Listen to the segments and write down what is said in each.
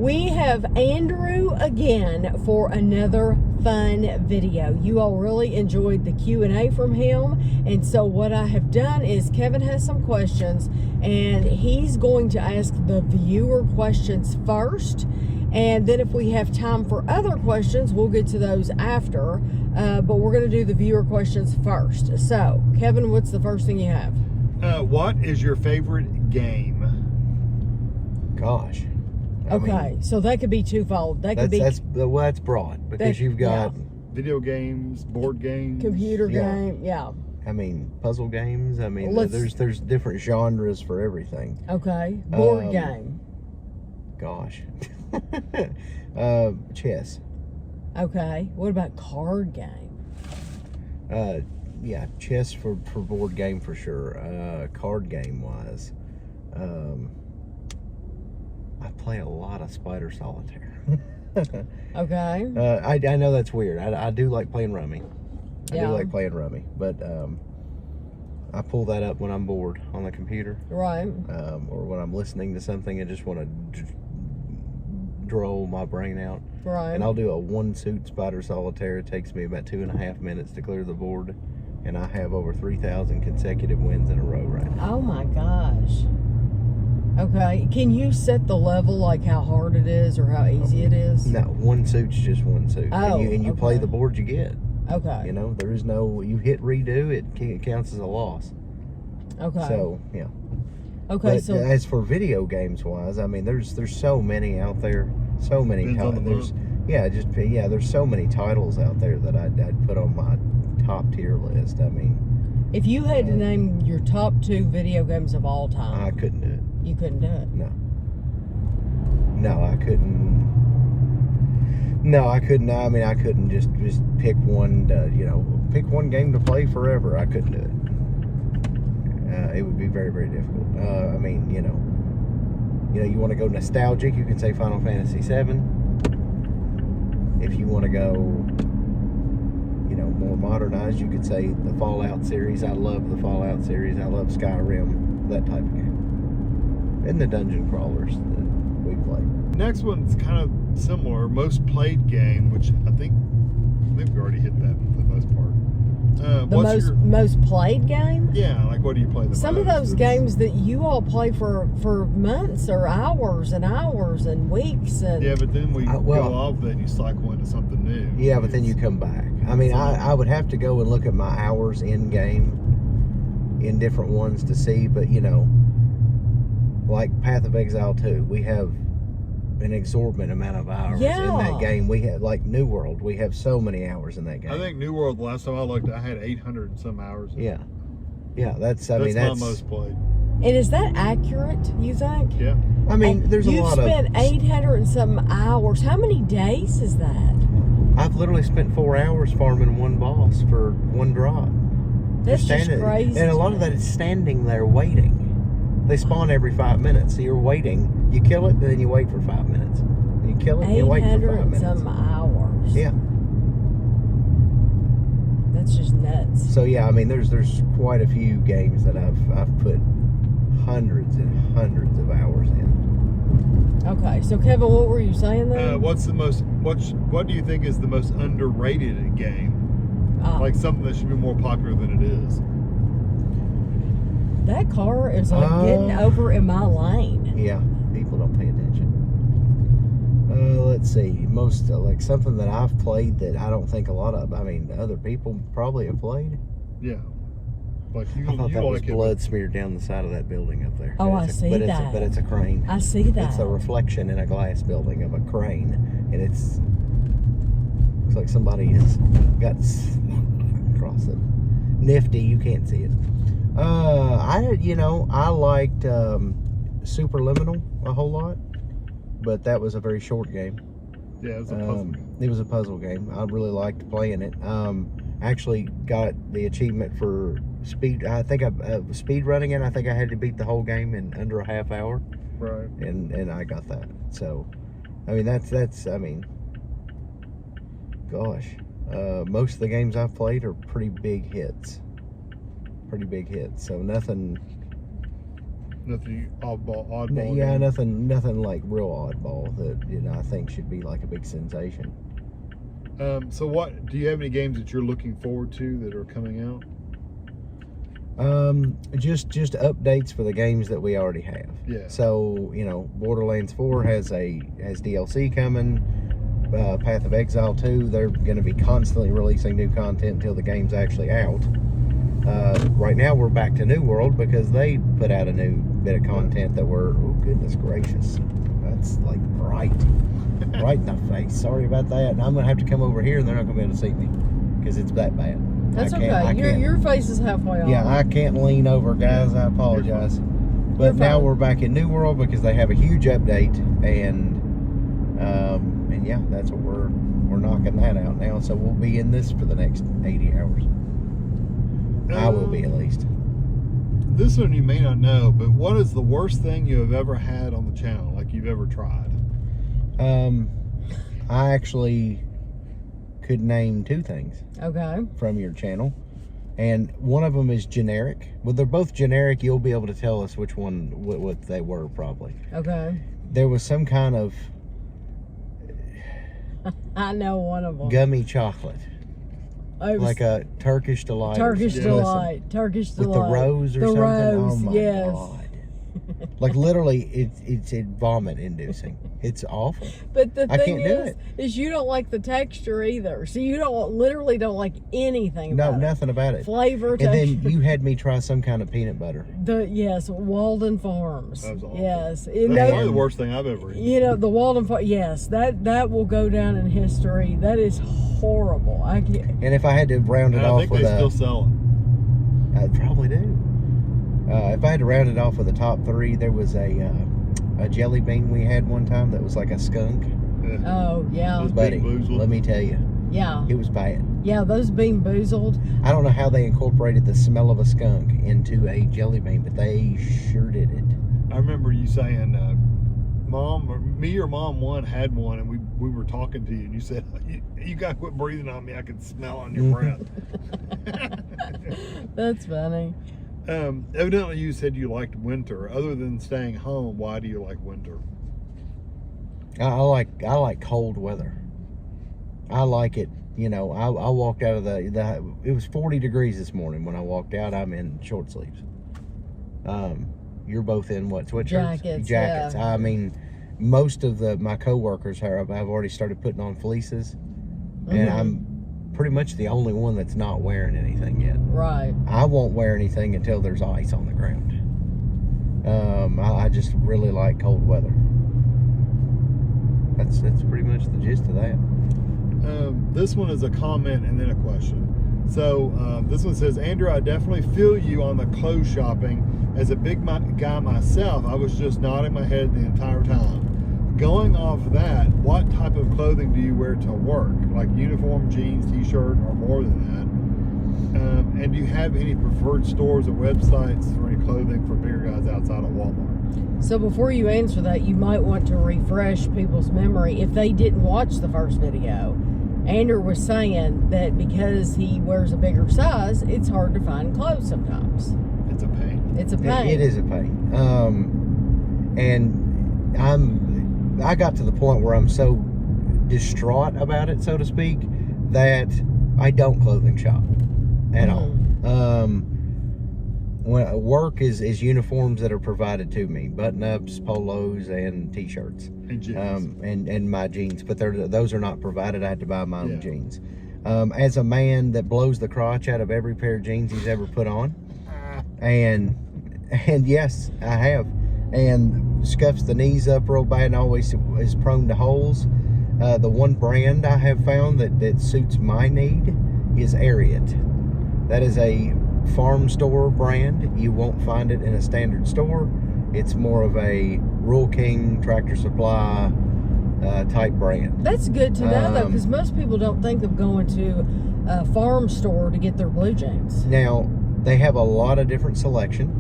We have Andrew again for another fun video. You all really enjoyed the Q&A from him, and so what I have done is Kevin has some questions and he's going to ask the viewer questions first, and then if we have time for other questions we'll get to those after, but we're going to do the viewer questions first. So Kevin, what's the first thing you have? What is your favorite game? Gosh. Okay, so that could be twofold. That's broad, because you've got video games, board games, computer game, I mean, puzzle games. I mean, there's different genres for everything. Okay, board game. Gosh, chess. Okay, what about card game? Yeah, chess for board game for sure. Card game wise, I play a lot of Spider Solitaire. Okay. I know that's weird. I do like playing rummy. I do like playing rummy, but I pull that up when I'm bored on the computer. Right. Or when I'm listening to something and just want to droll my brain out. Right. And I'll do a one-suit Spider Solitaire. It takes me about 2.5 minutes to clear the board, and I have over 3,000 consecutive wins in a row right now. Oh my gosh. Okay, can you set the level, like how hard it is or how easy it is? No, one suit's just one suit. Oh, and you play the board you get. Okay. You know, there is no, you hit redo, it counts as a loss. Okay. So, yeah. Okay, but so as for video games wise, I mean, there's so many out there, so many titles. There's so many titles out there that I'd put on my top tier list. I mean, if you had to name your top 2 video games of all time, I couldn't do it. You couldn't do it? No, I couldn't. No, I couldn't. I mean, I couldn't just pick one, pick one game to play forever. I couldn't do it. It would be very, very difficult. I mean, you want to go nostalgic, you can say Final Fantasy VII. If you want to go, more modernized, you could say the Fallout series. I love the Fallout series. I love Skyrim, that type of game. And the dungeon crawlers that we play. Next one's kind of similar. Most played game, which I think we already hit that for the most part. The most played game? Yeah, like what do you play the most? Some of those games that you all play for months or hours and hours and weeks. And yeah, but then we go off that you cycle into something new. Yeah, but then you come back. I mean, I would have to go and look at my hours in game in different ones to see, but like Path of Exile 2, we have an exorbitant amount of hours in that game. We have, like New World, we have so many hours in that game. I think New World, the last time I looked, I had 800 and some hours. Yeah, that's my most played. And is that accurate, you think? Yeah. I mean, there's a lot of... You've spent 800 and some hours. How many days is that? I've literally spent 4 hours farming one boss for one drop. That's just crazy. And a lot of that is standing there waiting. They spawn every 5 minutes, so you're waiting. You kill it, and then you wait for 5 minutes. You kill it, and you wait for 5 minutes. 800 and some hours. Yeah. That's just nuts. So yeah, I mean, there's quite a few games that I've put hundreds and hundreds of hours in. Okay, so Kevin, what were you saying there? What do you think is the most underrated game? Like something that should be more popular than it is. That car is like getting over in my lane. Yeah, people don't pay attention. Let's see, most like something that I've played that I don't think a lot of. I mean, other people probably have played. Yeah, like I thought that was blood smeared down the side of that building up there. Oh, I see that. But it's a crane. I see that. It's a reflection in a glass building of a crane, and looks like somebody has got across it. Nifty, you can't see it. I liked Superliminal a whole lot, but that was a very short game. Yeah, it was a puzzle game. It was a puzzle game. I really liked playing it. Actually got the achievement for speed. I think speed running it. I think I had to beat the whole game in under a half hour. Right. And I got that. So, I mean, that's I mean, gosh, most of the games I've played are pretty big hits. So nothing Nothing oddball. Yeah, game? nothing like real oddball that I think should be like a big sensation. So what do you have any games that you're looking forward to that are coming out? Just updates for the games that we already have. Yeah. So Borderlands 4 has DLC coming. Path of Exile 2, they're going to be constantly releasing new content until the game's actually out. Right now we're back to New World because they put out a new bit of content that we're, oh goodness gracious, that's like right in the face. Sorry about that. And I'm going to have to come over here and they're not going to be able to see me because it's that bad. That's okay. Your face is halfway off. Yeah, I can't lean over, guys. I apologize. But now we're back in New World because they have a huge update, and yeah, that's what we're knocking that out now. So we'll be in this for the next 80 hours. I will be, at least. This one you may not know, but what is the worst thing you have ever had on the channel, like you've ever tried? I actually could name 2 things. Okay. From your channel, and one of them is generic. Well, they're both generic. You'll be able to tell us which one, what they were, probably. Okay. There was some kind of I know one of them. Gummy chocolate. Like a Turkish delight. Turkish delight. Turkish delight. With the rose or the something. Rose, oh my yes. God. Like literally, it's vomit inducing. It's awful. But the thing is you don't like the texture either. So you literally don't like anything about nothing about it. Flavor, and texture. then you had me try some kind of peanut butter. Yes, Walden Farms. That was awful. Yes. That's probably the worst thing I've ever eaten. The Walden Farms, yes, that will go down in history. That is horrible. And if I had to round it off with I think they still sell it. I probably do. If I had to round it off with the top 3, there was a jelly bean we had one time that was like a skunk. Oh, yeah. Buddy, let me tell you. Yeah. It was bad. Yeah, those Bean Boozled. I don't know how they incorporated the smell of a skunk into a jelly bean, but they sure did it. I remember you saying, me or Mom one had one, and we were talking to you, and you said, you got to quit breathing on me. I can smell on your breath. That's funny. Evidently you said you liked winter. Other than staying home, why do you like winter? I like cold weather. I like it. I walked out of it was 40 degrees this morning when I walked out. I'm in short sleeves. You're both in what, sweatshirts? Jackets. Yeah. I mean, most of my coworkers have already started putting on fleeces, and I'm pretty much the only one that's not wearing anything yet. Right. I won't wear anything until there's ice on the ground. I just really like cold weather. That's pretty much the gist of that. This one is a comment and then a question. So this one says, Andrew, I definitely feel you on the clothes shopping. As a big guy myself, I was just nodding my head the entire time. Going off that, what type of clothing do you wear to work? Like uniform, jeans, t-shirt, or more than that? And do you have any preferred stores or websites for any clothing for bigger guys outside of Walmart? So before you answer that, you might want to refresh people's memory. If they didn't watch the first video, Andrew was saying that because he wears a bigger size, it's hard to find clothes sometimes. It's a pain. It's a pain. It is a pain. And I got to the point where I'm so distraught about it, so to speak, that I don't clothing shop at all. When work is uniforms that are provided to me, button-ups, polos, and t-shirts, and jeans, and my jeans. But those are not provided. I had to buy my own jeans. As a man that blows the crotch out of every pair of jeans he's ever put on, and yes, I have, and scuffs the knees up real bad and always is prone to holes. The one brand I have found that suits my need is Ariat. That is a farm store brand. You won't find it in a standard store. It's more of a Rural King, Tractor Supply type brand. That's good to know, though, because most people don't think of going to a farm store to get their blue jeans. Now, they have a lot of different selection,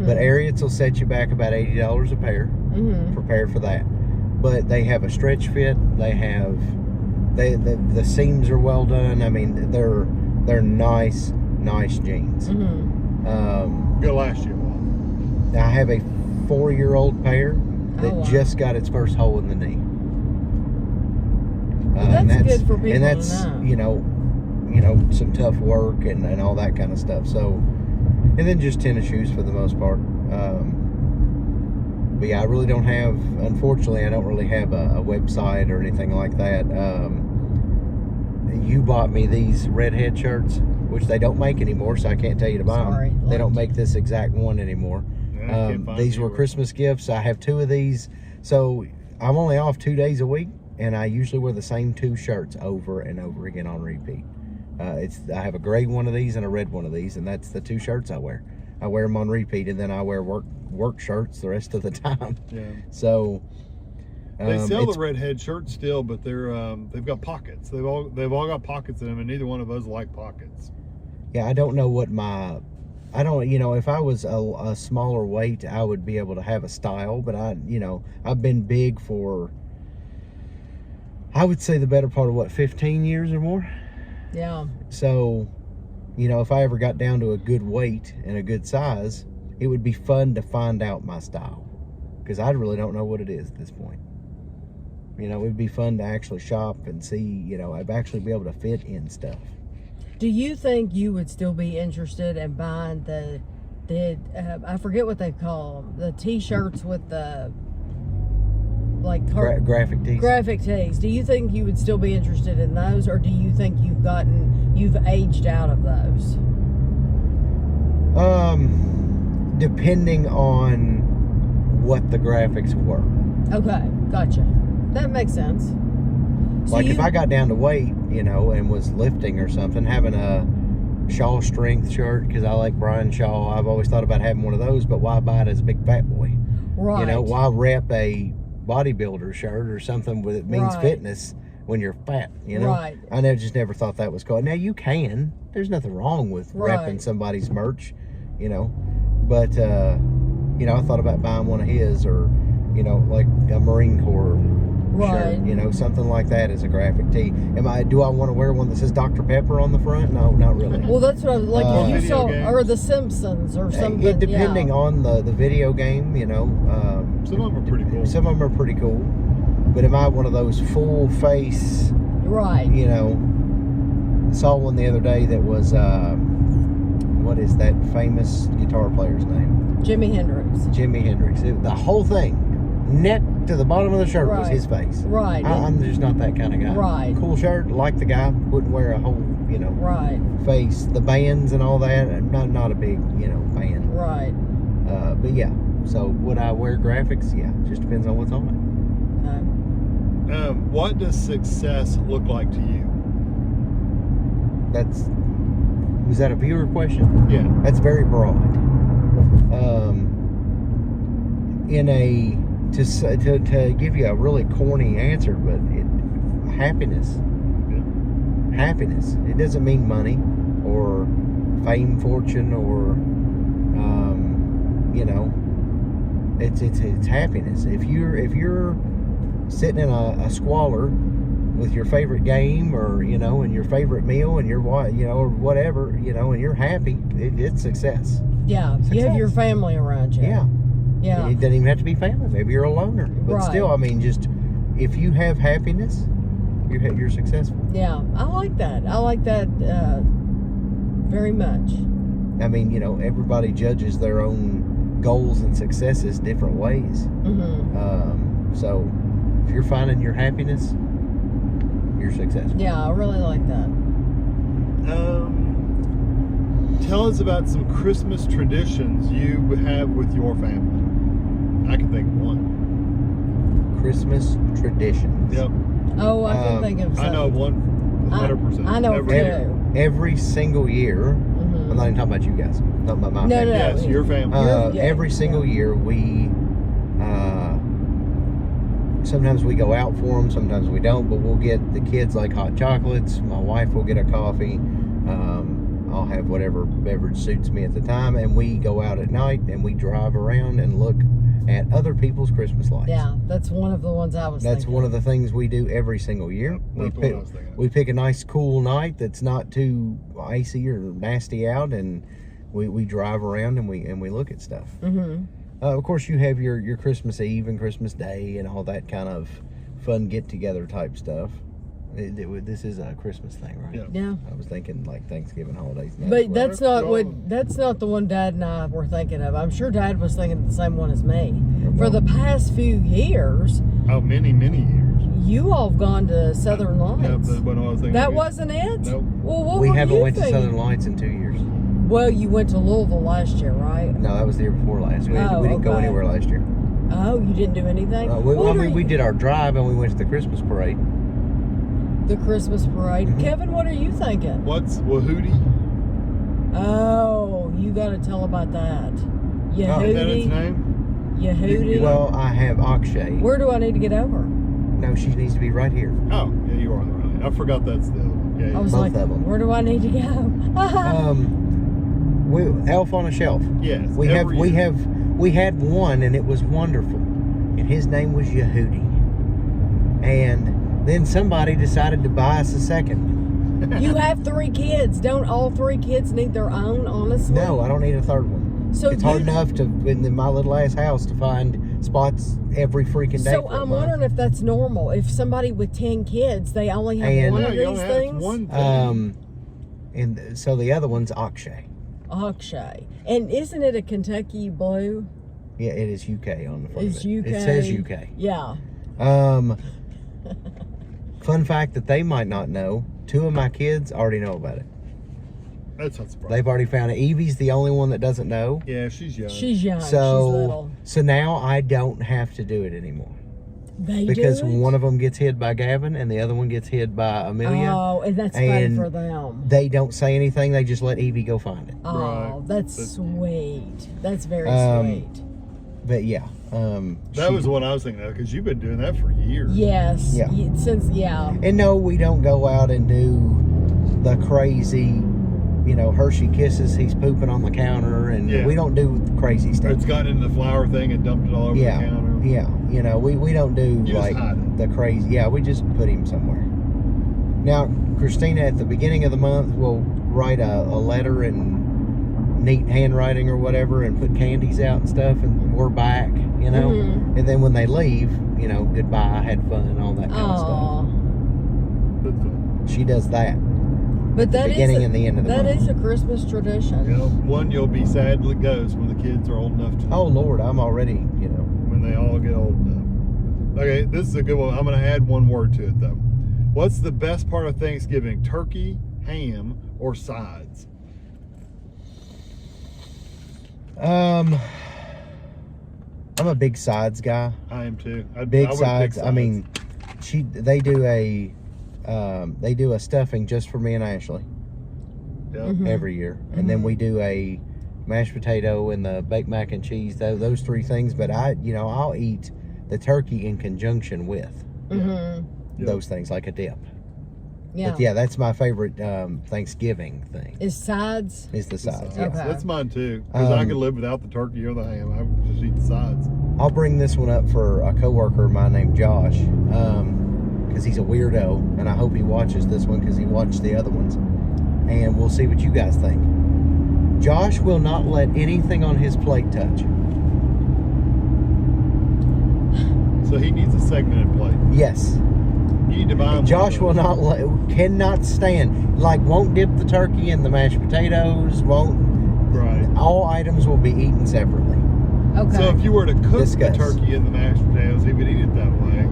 but Ariats will set you back about $80 a pair. Prepare for that. But they have a stretch fit. They have the seams are well done. I mean, they're nice jeans. Gonna last you a while. I have a 4-year-old pair that wow. just got its first hole in the knee. That's good for people and that's to know. you know some tough work and all that kind of stuff. So, and then just tennis shoes for the most part. But yeah, I really don't have. Unfortunately, I don't really have a website or anything like that. You bought me these redhead shirts, which they don't make anymore, so I can't tell you to buy them. They don't make this exact one anymore. Yeah, These were Christmas gifts. I have 2 of these, so I'm only off 2 days a week, and I usually wear the same 2 shirts over and over again on repeat. I have a gray one of these and a red one of these, and that's the 2 shirts I wear. I wear them on repeat, and then I wear work shirts the rest of the time. Yeah. So they sell the redhead shirts still, but they've got pockets. They've all got pockets in them, and neither one of us like pockets. Yeah, I don't know what if I was a smaller weight, I would be able to have a style, but I've been big for, I would say, the better part of 15 years or more. Yeah. So, if I ever got down to a good weight and a good size, it would be fun to find out my style, because I really don't know what it is at this point. It would be fun to actually shop and see, I'd actually be able to fit in stuff. Do you think you would still be interested in buying the I forget what they call them, the t-shirts with the graphic tees? Graphic tees. Do you think you would still be interested in those, or do you think you've aged out of those? Depending on what the graphics were. Okay, gotcha. That makes sense. So if I got down to weight, and was lifting or something, having a Shaw strength shirt, because I like Brian Shaw. I've always thought about having one of those, but why buy it as a big fat boy? Right. Why rep a bodybuilder shirt or something that means fitness when you're fat, Right. I just never thought that was cool. Now you can. There's nothing wrong with repping somebody's merch, but I thought about buying one of his, or like a Marine Corps shirt, something like that as a graphic tee. Do I want to wear one that says Dr. Pepper on the front? No, not really. Well, that's what I was like. If you saw, games. or The Simpsons or something. Depending on the video game, some of them are pretty cool. Some of them are pretty cool. But am I one of those full face? Right. Saw one the other day that was what is that famous guitar player's name? Jimi Hendrix. Jimi Hendrix. The whole thing, neck to the bottom of the shirt, was his face. Right. I'm just not that kind of guy. Right. Cool shirt, like the guy, wouldn't wear a whole, face. The bands and all that, not a big, fan. Right. But yeah, so would I wear graphics? Yeah, just depends on what's on it. What does success look like to you? Was that a viewer question? Yeah. That's very broad. To give you a really corny answer, but happiness. Yeah. Happiness. It doesn't mean money or fame, fortune, or it's happiness. If you're sitting in a squalor with your favorite game, or and your favorite meal, and your or whatever, and you're happy, it's success. Yeah. Success. You have your family around you. Yeah. Yeah. It doesn't even have to be family. Maybe you're a loner, but still, just if you have happiness, you're successful. Yeah, I like that. I like that very much. Everybody judges their own goals and successes different ways. Mm-hmm. So if you're finding your happiness, you're successful. Yeah, I really like that. Tell us about some Christmas traditions you have with your family. I can think of one. Christmas traditions. Yep. Oh, I can think of some. I know of one 100%. I know of two. Every single year, I'm not even talking about you guys. I'm talking about my family. Yes, your family. Every single year, we sometimes we go out for them, sometimes we don't, but we'll get the kids like hot chocolates. My wife will get a coffee. I'll have whatever beverage suits me at the time, and we go out at night and we drive around and look at other people's Christmas lights. Yeah, that's one of the ones I was That's thinking. one of the things we do every single year. Yep, We pick a nice cool night that's not too icy or nasty out, and we drive around and we look at stuff. Mm-hmm. Of course, you have your Christmas Eve and Christmas Day and all that kind of fun get-together type stuff. This is a Christmas thing, right? Yeah. I was thinking like Thanksgiving holidays. But that's not the one Dad and I were thinking of. I'm sure Dad was thinking the same one as me. For the past few years. Oh, many years. You all have gone to Southern Lights. Yeah, that's what I was thinking. That wasn't it? Nope. Well, we haven't went thinking? to Southern Lights in 2 years. Well, you went to Louisville last year, right? No, that was the year before last. We didn't go anywhere last year. Oh, you didn't do anything? We did our drive and we went to the Christmas parade. The Christmas parade. Mm-hmm. Kevin, what are you thinking? What's Wahooty? Oh, you got to tell about that. Yehudi. Is that its name? Yehudi. Well, I have Akshay. Where do I need to get over? No, she needs to be right here. Oh, yeah, you are on the right. I forgot that's the other one. Yeah, I was both like, of them. Where do I need to go? Elf on a Shelf. Yes. We had one and it was wonderful. And his name was Yehudi. And then somebody decided to buy us a second. You have 3 kids. Don't all 3 kids need their own, honestly? No, I don't need a third one. So it's hard enough to in my little ass house to find spots every freaking day. So I'm wondering if that's normal. If somebody with 10 kids, they only have one of these things. One thing. And so the other one's Akshay. Akshay. And isn't it a Kentucky blue? Yeah, it is UK on the front. It's UK. It says UK. Yeah. Fun fact that they might not know: 2 of my kids already know about it. That's not surprising. They've already found it. Evie's the only one that doesn't know. Yeah, she's young. She's young. So, she's little. So now I don't have to do it anymore. Because one of them gets hid by Gavin and the other one gets hid by Amelia. Oh, and that's fun for them. They don't say anything. They just let Evie go find it. Oh, right. That's sweet. That's very sweet. But yeah. That was what I was thinking of, because you've been doing that for years. Yes. Yeah. And no, we don't go out and do the crazy, Hershey Kisses, he's pooping on the counter, and we don't do crazy stuff. It's gotten in the flour thing and dumped it all over the counter. Yeah, we don't do the crazy. Yeah, we just put him somewhere. Now, Christina, at the beginning of the month, will write a letter in neat handwriting or whatever and put candies out and stuff, and we're back, Mm-hmm. And then when they leave, goodbye, had fun, all that kind of stuff. That's fun. She does that. But that beginning and the end of the month. That is a Christmas tradition. One you'll be sad till it goes when the kids are old enough to. Oh Lord, I'm already, When they all get old enough. Okay, this is a good one. I'm going to add one word to it though. What's the best part of Thanksgiving? Turkey, ham, or sides? I'm a big sides guy. I am too. Big sides. I mean, they do a stuffing just for me and Ashley. Yep. Every year, and then we do a mashed potato and the baked mac and cheese. Those 3 things. But I'll eat the turkey in conjunction with those things, like a dip. Yeah. But yeah, that's my favorite Thanksgiving thing. Is sides? Is the sides. Okay. Yeah. That's mine too. Because I could live without the turkey or the ham. I would just eat the sides. I'll bring this one up for a coworker of mine named Josh, because he's a weirdo, and I hope he watches this one because he watched the other ones. And we'll see what you guys think. Josh will not let anything on his plate touch. So he needs a segmented plate. Yes. You need to buy him. Josh will not cannot stand, won't dip the turkey in the mashed potatoes, won't. Right. All items will be eaten separately. Okay. So if you were to cook the turkey in the mashed potatoes, he would eat it that way.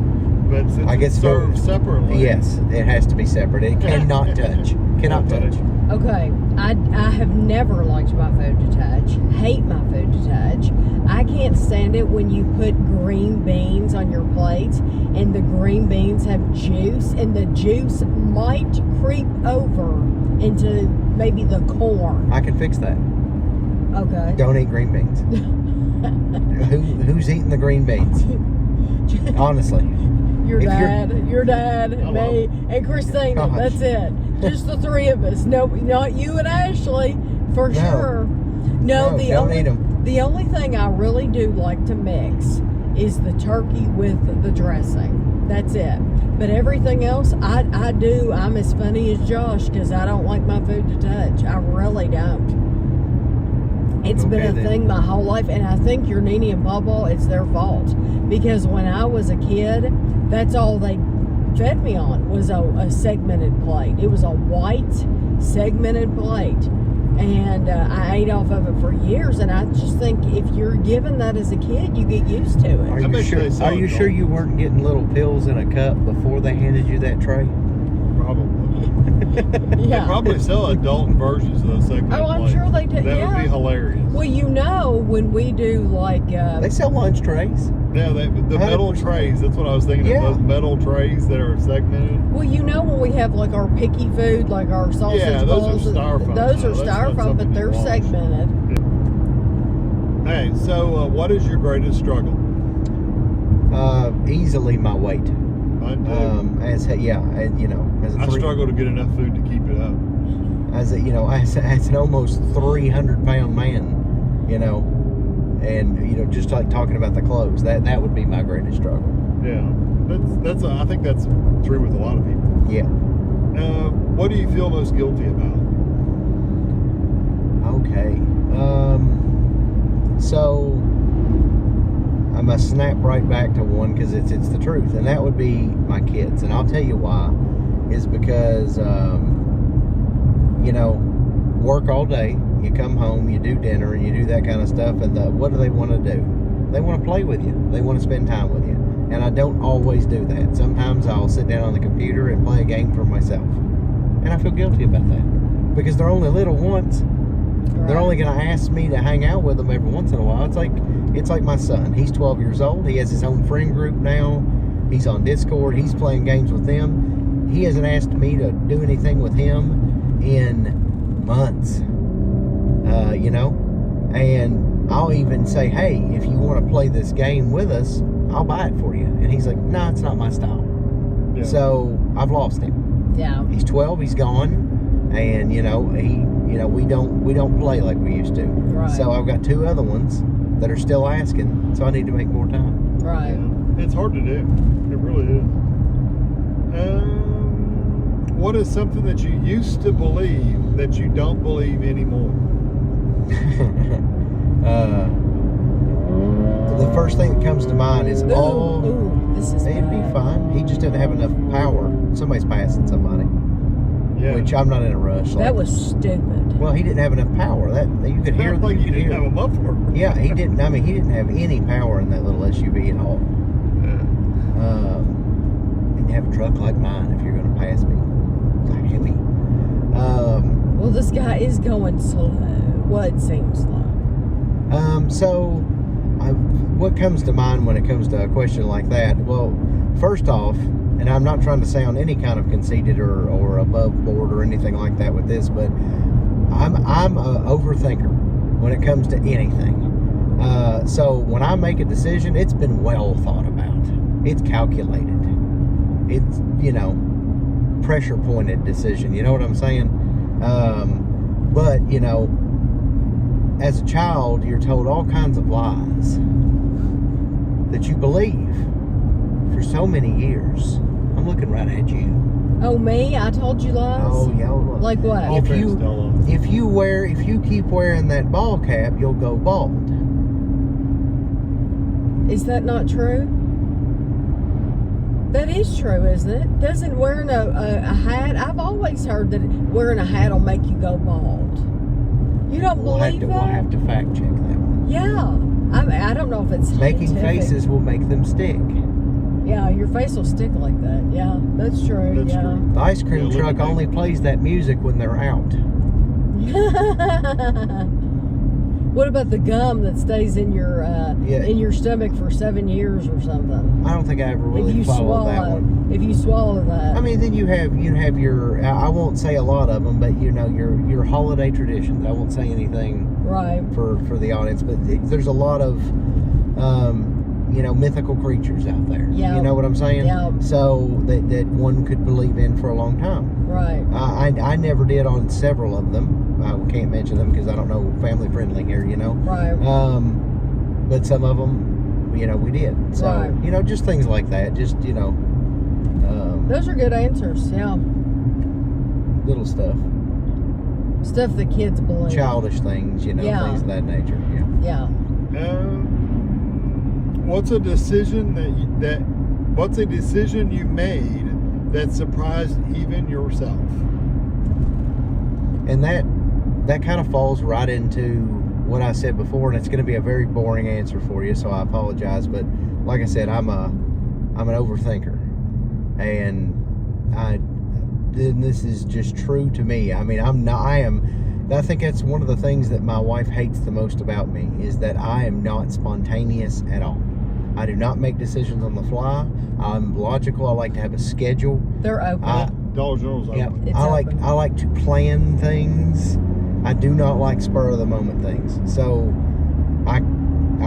But since it's served separately. Yes, it has to be separate. It cannot touch. Cannot touch. Okay. I have never liked my food to touch. Hate my food to touch. I can't stand it when you put green beans on your plate and the green beans have juice and the juice might creep over into maybe the corn. I can fix that. Okay. Don't eat green beans. Who's eating the green beans? Honestly. Your dad, me, and Christina. Gosh. That's it. Just the 3 of us. No, not you and Ashley, for sure. No, the only thing I really do like to mix is the turkey with the dressing. That's it. But everything else, I do. I'm as funny as Josh because I don't like my food to touch. I really don't. It's been Okay, a then. thing my whole life, and I think your Nene and Pawpaw, it's their fault. Because when I was a kid, that's all they fed me on was a segmented plate. It was a white segmented plate. And I ate off of it for years, and I just think if you're given that as a kid, you get used to Are it. I you bet sure? they sell Are you it, sure don't you weren't getting little pills in a cup before they handed you that tray? Probably. They Yeah. probably sell adult versions of those segment Oh, I'm plates. sure they do. That Yeah. would be hilarious. Well, you know, when we do like, They sell lunch trays. Yeah, the metal 100%. trays. That's what I was thinking Yeah. of. Those metal trays that are segmented. well, you know, when we have like our picky food, like our sausage Yeah, those are bowls, styrofoam. those No, are that's not styrofoam, something but you they're wash. segmented. Hey, so what is your greatest struggle? Easily my weight. Mine too. As a I struggle to get enough food to keep it up. as an almost 300-pound man, and just like talking about the clothes, that would be my greatest struggle. Yeah, that's. I think that's true with a lot of people. Yeah. What do you feel most guilty about? Okay. So I must snap right back to one because it's the truth, and that would be my kids. And I'll tell you why. Is because work all day, you come home, you do dinner, and you do that kind of stuff, and what do they want to do? They want to play with you. They want to spend time with you. And I don't always do that. Sometimes I'll sit down on the computer and play a game for myself. And I feel guilty about that. Because they're only little once. They're only going to ask me to hang out with them every once in a while. It's like my son. He's 12 years old. He has his own friend group now. He's on Discord. He's playing games with them. He hasn't asked me to do anything with him in months. And I'll even say, hey, if you want to play this game with us, I'll buy it for you. And he's like, no, it's not my style. Yeah. So I've lost him. Yeah. He's 12. He's gone, and we don't play like we used to. Right. So I've got two other ones that are still asking. So I need to make more time. Right. Yeah, it's hard to do. It really is. What is something that you used to believe that you don't believe anymore? The first thing that comes to mind is This is it'd be bad. fine. He just didn't have enough power. Somebody's passing somebody, Yeah. which I'm not in a rush. That was stupid. Well, he didn't have enough power. That you could hear. Sounds like you didn't have a muffler. Yeah, he didn't. I mean, he didn't have any power in that little SUV at all. Didn't have a truck like mine. If you're going to pass me, it's like heavy. Well, this guy is going slow. Well, it seems slow. What comes to mind when it comes to a question like that? Well, first off, and I'm not trying to sound any kind of conceited or above board or anything like that with this, but I'm a overthinker when it comes to anything. So when I make a decision, it's been well thought about. It's calculated. It's, pressure pointed decision. You know what I'm saying? But, as a child, you're told all kinds of lies that you believe for so many years. I'm looking right at you. Oh, me? I told you lies? Oh, yeah. Like what? All If parents you- tell them. If you keep wearing that ball cap, you'll go bald. Is that not true? That is true, isn't it? Doesn't wearing a hat, I've always heard that wearing a hat will make you go bald. You don't believe that? We'll have to fact check that one. Yeah. I don't know if it's Making scientific. faces will make them stick. Yeah, your face will stick like that. Yeah, that's true. That's yeah. true. The ice cream Yeah, look truck at only plays that music when they're out. What about the gum that stays in your in your stomach for 7 years or something? I don't think I ever If really you followed that swallow, one. if you swallow that. I mean, then you have your. I won't say a lot of them, but your holiday traditions. I won't say anything Right. for the audience, but there's a lot of mythical creatures out there. Yeah. You know what I'm saying? Yeah. So that one could believe in for a long time. Right. I never did on several of them. I can't mention them because I don't know, family friendly here. Right. But some of them, we did. So Right. just things like that. Just Those are good answers. Yeah. little stuff. Stuff the kids believe. childish things, you know, Yeah. things of that nature. Yeah. Yeah. What's a decision what's a decision you made that surprised even yourself? And that kind of falls right into what I said before, and it's going to be a very boring answer for you, so I apologize. But like I said, I'm an overthinker, and this is just true to me. I mean, I think that's one of the things that my wife hates the most about me, is that I am not spontaneous at all. I do not make decisions on the fly. I'm logical. I like to have a schedule. They're open. Dollar General's open. Yeah, It's open. I like to plan things. I do not like spur of the moment things. So I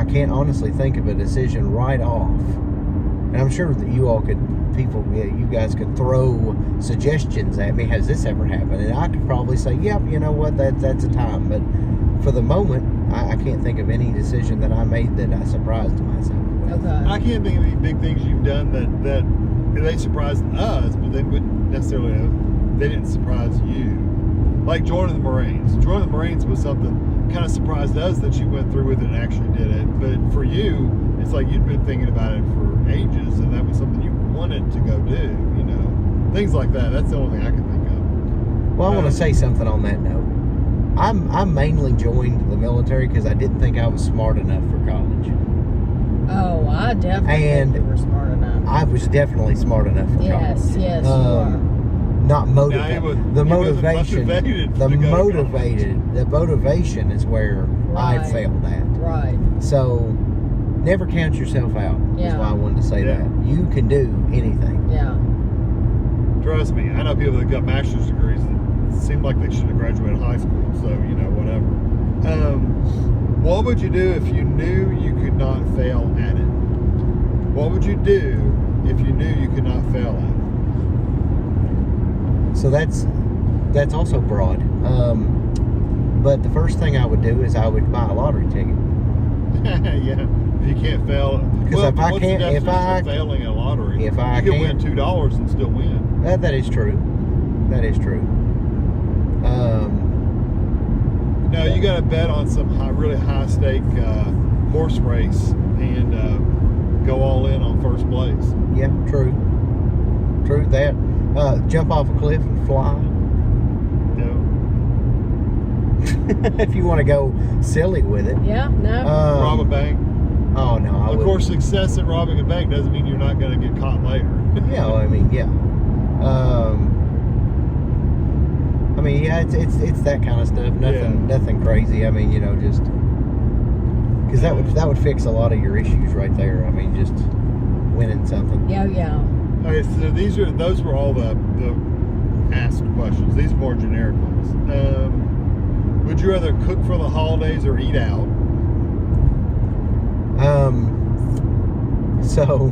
can't honestly think of a decision right off. And I'm sure that you guys could throw suggestions at me. Has this ever happened? And I could probably say, yep, you know what, that's a time. But for the moment, I can't think of any decision that I made that I surprised myself with. Okay. I can't think of any big things you've done that they surprised us, but they wouldn't necessarily have. They didn't surprise you. Like joining the Marines. Joining the Marines was something kind of surprised us that you went through with it and actually did it. But for you, it's like you'd been thinking about it for ages, and that was something you wanted to go do. You know, things like that. That's the only thing I can think of. Well, I want to say something on that note. I mainly joined the military because I didn't think I was smart enough for college. Oh, I definitely And think you were smart enough. I was definitely smart enough for Yes, college. yes, you are. Not motivated. The he wasn't motivation. motivated The to go to motivated. The motivation is where I Right. failed at. Right. So, never count yourself out. Is Yeah. why I wanted to say Yeah. that. You can do anything. Yeah. Trust me, I know people that got master's degrees that seem like they should have graduated high school. So you know, whatever. What would you do if you knew you could not fail at it? What would you do if you knew you could not fail at So that's also broad. But the first thing I would do is I would buy a lottery ticket. it? Yeah, if you can't fail, Because if I what's can't- the if definition I- of failing at a lottery, if I you can can't- win $2 and still win. That is true. That is true. No, you got to bet on some really high stake horse race and go all in on first place. Yeah, true. True that. Jump off a cliff and fly. You know? If you want to go silly with it. Yeah, no. Rob a bank. Oh no, I Of would. course, success at robbing a bank doesn't mean you're not going to get caught later. Yeah, well, I mean, yeah. I mean, yeah, it's that kind of stuff. Nothing crazy. I mean, you know, just because that would fix a lot of your issues right there. I mean, just winning something. Yeah, yeah. Okay, so those were all the asked questions. These are more generic ones. Would you rather cook for the holidays or eat out? So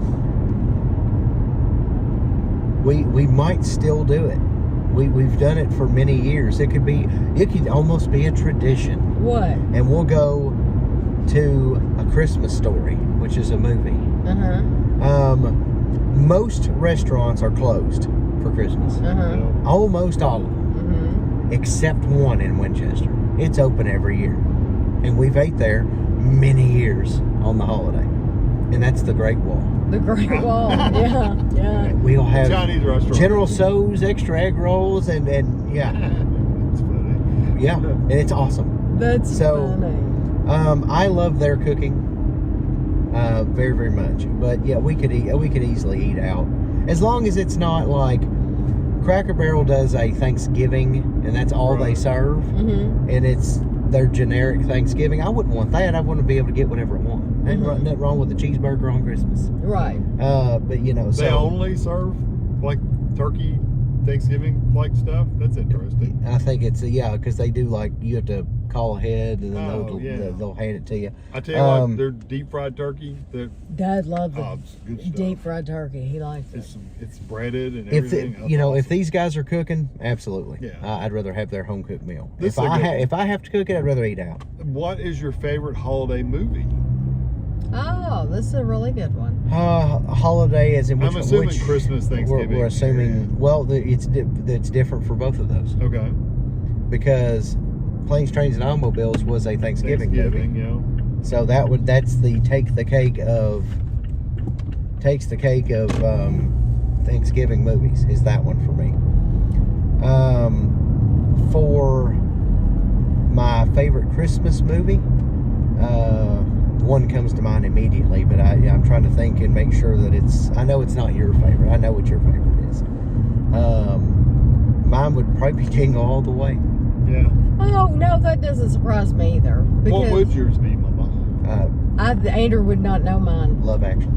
we might still do it. We've done it for many years. It could almost be a tradition. What? And we'll go to A Christmas Story, which is a movie. Uh-huh. Most restaurants are closed for Christmas. You Uh-huh. know? Almost all of them, Mm-hmm. except one in Winchester. It's open every year. And we've ate there many years on the holiday. And that's the Great Wall. The Great Wall. Yeah, yeah. We'll have Chinese restaurant. General Tso's extra egg rolls and yeah. That's funny. Yeah. And it's awesome. That's So, funny. I love their cooking. Very, very much. But yeah, we could easily eat out. As long as it's not like Cracker Barrel does a Thanksgiving and that's all they Right. serve. Mm-hmm. And it's their generic Thanksgiving. I wouldn't want that. I want to be able to get whatever I want. Ain't Mhm. nothing wrong with a cheeseburger on Christmas. Right. But you know, They so only serve like turkey, Thanksgiving like stuff. That's interesting. I think it's because they do like you have to call ahead and then Oh, yeah. they'll hand it to you. I tell you what, their deep fried turkey. Dad loved the It's good stuff. deep fried turkey. He likes it. It's breaded and If everything. if these guys are cooking, absolutely. Yeah. I'd rather have their home cooked meal. This If is a good one. if I have to cook it, I'd rather eat out. What is your favorite holiday movie? Oh, this is a really good one. Holiday as in which I'm assuming We're Christmas, Thanksgiving. assuming it's different for both of those. Okay. because Planes, Trains, and Automobiles was a Thanksgiving movie. Yeah. So that's the takes the cake of Thanksgiving movies is that one for me. For my favorite Christmas movie, one comes to mind immediately, but I'm trying to think and make sure that I know it's not your favorite. I know what your favorite is. Mine would probably be Jingle All the Way. Yeah. Oh, no, that doesn't surprise me either. What would yours be, Mama? Andrew would not know mine. Love Actually.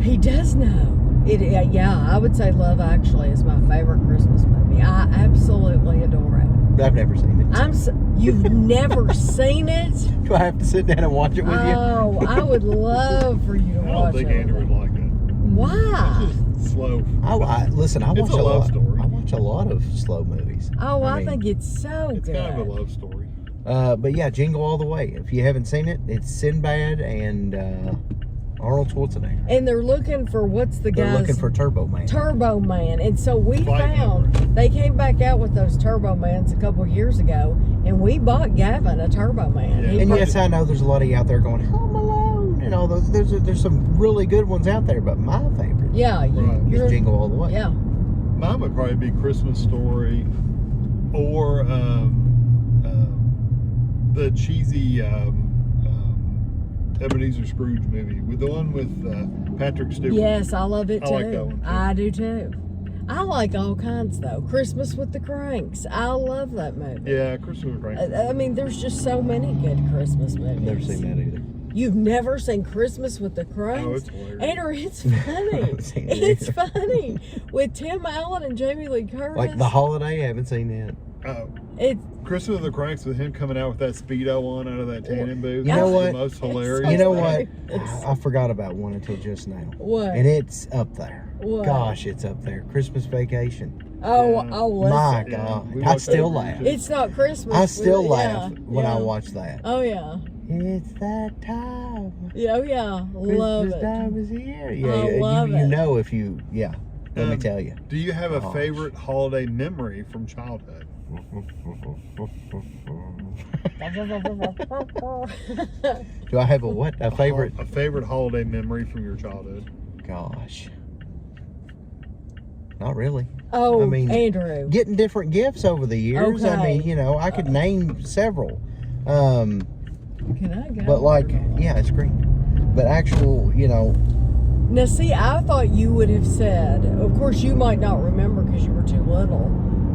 He does know. Yeah, I would say Love Actually is my favorite Christmas movie. I absolutely adore it. I've never seen it. You've never seen it? Do I have to sit down and watch it with you? Oh, I would love for you to watch it. I don't think Andrew would like it. Why? It's just slow. Listen, I It's watch a love story. I watch a lot of slow movies. Oh, I think it's so It's good. kind of a love story. But yeah, Jingle All the Way. If you haven't seen it, it's Sinbad and Arnold Schwarzenegger. And they're looking for They're looking for Turbo Man. Turbo Man. And so we Fighting found they came back out with those Turbo Mans a couple years ago, and we bought Gavin a Turbo Man. Yeah. And yes, I know there's a lot of you out there going Home Alone and all those. There's some really good ones out there, but my favorite is Jingle All the Way. Yeah. Mine would probably be Christmas Story, or the cheesy Ebenezer Scrooge movie, with the one with Patrick Stewart. Yes, I love it too. I like that one too. I do too. I like all kinds though. Christmas with the Cranks. I love that movie. Yeah, Christmas with Cranks. I mean, there's just so many good Christmas movies. I've never seen that either. You've never seen Christmas with the Cranks? Oh, it's hilarious. Andrew, it's funny. Seen it It's either. funny. With Tim Allen and Jamie Lee Curtis. Like The Holiday, I haven't seen that. It's Christmas with the Cranks, with him coming out with that Speedo on out of that tanning booth. You know That's what? The most hilarious. You know what? It's- I forgot about one until just now. What? And it's up there. What? Gosh, it's up there. Christmas Vacation. Oh, Yeah. oh, listen. My Yeah, God. we I watched still that laugh. movie, too. It's not Christmas. I still yeah, laugh when I yeah. watch that. Oh, yeah. It's that time. Yeah, oh, yeah. Love Christmas it. time is here. I Yeah, love you it. know if you, yeah. Let me tell you. Do you have a Gosh. favorite holiday memory from childhood? Do I have a what? A favorite? A favorite holiday memory from your childhood? Gosh. Not really. Oh, I mean, Andrew. Getting different gifts over the years. I Okay. mean, you know, I could name several. Can I go? But like, yeah, it's green. But actual, you know, Now, see, I thought you would have said, of course, you might not remember because you were too little,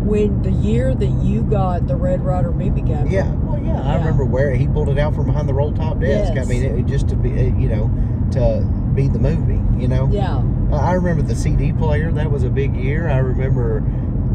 when the year that you got the Red Ryder BB gun. yeah. Well, yeah. I remember where he pulled it out from behind the roll top desk. Yes. I mean, it just to be, you know, to be the movie, you know. Yeah. I remember the CD player. That was a big year. I remember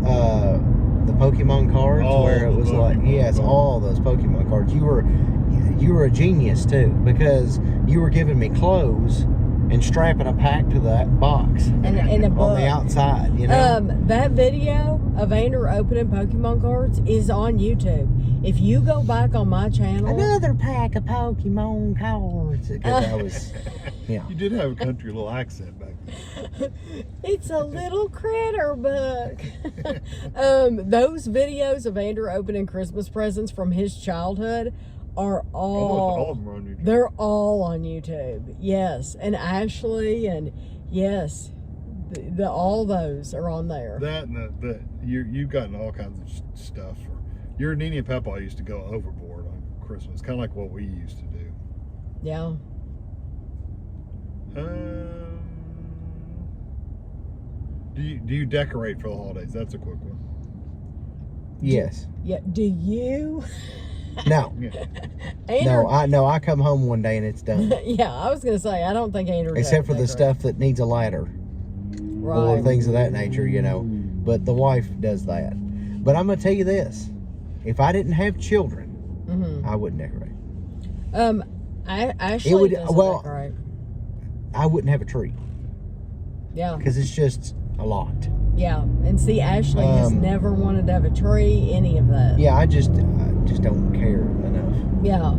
the Pokemon cards Oh, where it the was like, Pokemon yes, cards. all those Pokemon cards. You were a genius too, because you were giving me clothes and strapping a pack to that box And a book. on the outside, you know. That video of Andrew opening Pokemon cards is on YouTube. If you go back on my channel, Another pack of Pokemon cards. Because I was, yeah. You did have a country little accent back then. it's a little critter book. Those videos of Andrew opening Christmas presents from his childhood are Almost all of them are on YouTube. They're all on YouTube. Yes, and Ashley, and yes, the all those are on there. That and you've gotten all kinds of stuff. Your Nene and Papa used to go overboard on Christmas, kind of like what we used to do. Yeah. Do you decorate for the holidays? That's a quick one. Yes. Yeah. Do you? No. Yeah. Andrew, I come home one day and it's done. yeah, I was gonna say I don't think Andrew. Except for the decorates. stuff that needs a ladder. Or Right. things of that nature, you know. But the wife does that. But I'm gonna tell you this: if I didn't have children, I wouldn't decorate. Ashley It would- doesn't well- decorate. I wouldn't have a tree Yeah. because it's just a lot. Yeah, and see, Ashley has never wanted to have a tree, any of that. Yeah, I just don't care enough. Yeah.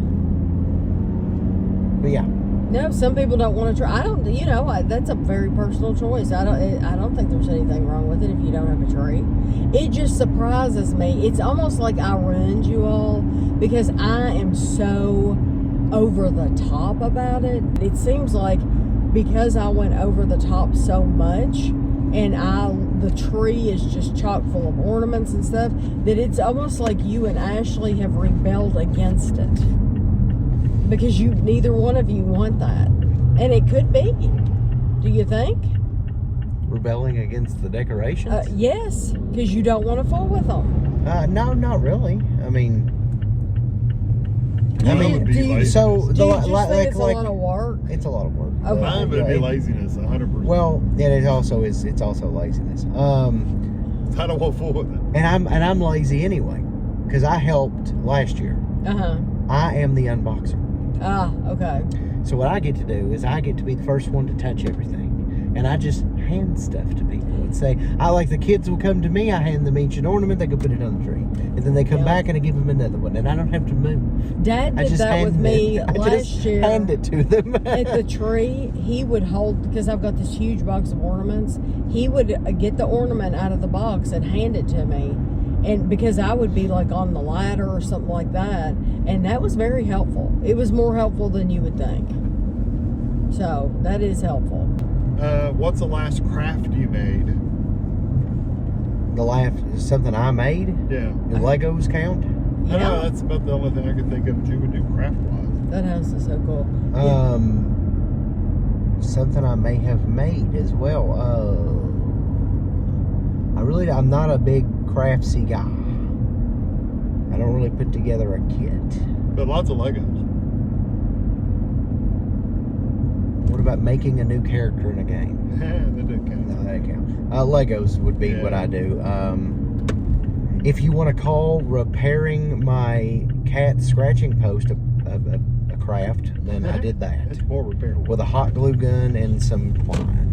But yeah, No, some people don't want to try. I don't, that's a very personal choice. I don't think there's anything wrong with it if you don't have a tree. It just surprises me. It's almost like I ruined you all because I am so over the top about it. It seems like because I went over the top so much and the tree is just chock full of ornaments and stuff, that it's almost like you and Ashley have rebelled against it. Because neither one of you want that. And it could be. Do you think? Rebelling against the decorations? Yes, because you don't want to fool with them. No, not really. I mean, Do you just think it's a lot of work? It's a lot of work. Okay. Mine would be laziness, 100%. Well, it's also laziness. I don't want to fool with it. And I'm lazy anyway, because I helped last year. I am the unboxer. Okay. So what I get to do is I get to be the first one to touch everything. And I just hand stuff to people and say, the kids will come to me, I hand them each an ornament, they go put it on the tree. And then they come back and I give them another one. And I don't have to move. Dad did that with me last year. Hand it to them. At the tree, he would hold, because I've got this huge box of ornaments, he would get the ornament out of the box and hand it to me. And because I would be like on the ladder or something like that. And that was very helpful. It was more helpful than you would think. So that is helpful. What's the last craft you made? The last, something I made? Yeah. The Legos count? I know, that's about the only thing I could think of you would do craft-wise. That house is so cool. Something I may have made as well. I'm not a big craftsy guy. I don't really put together a kit. But lots of Legos. What about making a new character in a game? That didn't count. No, that didn't count. Legos would be what I do. If you want to call repairing my cat scratching post a craft, then I did that. It's more repairable. With a hot glue gun and some twine.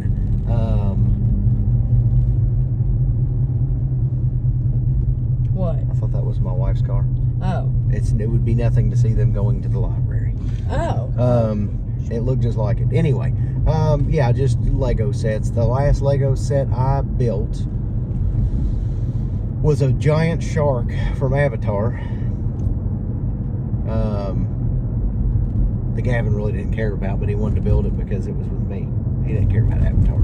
What? I thought that was my wife's car. Oh. It would be nothing to see them going to the library. Oh. It looked just like it. Anyway, just Lego sets. The last Lego set I built was a giant shark from Avatar. The Gavin really didn't care about, but he wanted to build it because it was with me. He didn't care about Avatar.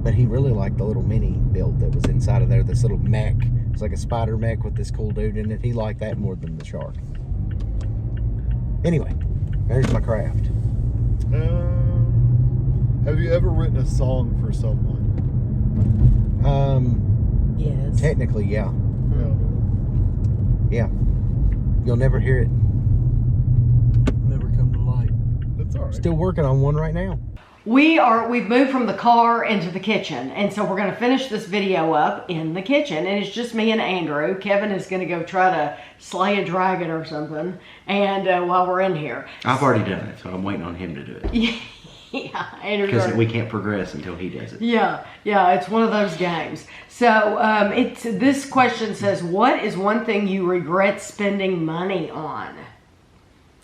But he really liked the little mini build that was inside of there, this little mech. It's like a spider mech with this cool dude in it. He liked that more than the shark. Anyway, there's my craft. Have you ever written a song for someone? Yes. Technically, yeah. Yeah. You'll never hear it. Never come to light. That's all right. Still working on one right now. We've moved from the car into the kitchen, and so we're going to finish this video up in the kitchen, and it's just me and Andrew. Kevin is going to go try to slay a dragon or something, and while we're in here. I've already done it, so I'm waiting on him to do it. Yeah, Andrew. Because we can't progress until he does it. Yeah, it's one of those games. So this question says, what is one thing you regret spending money on?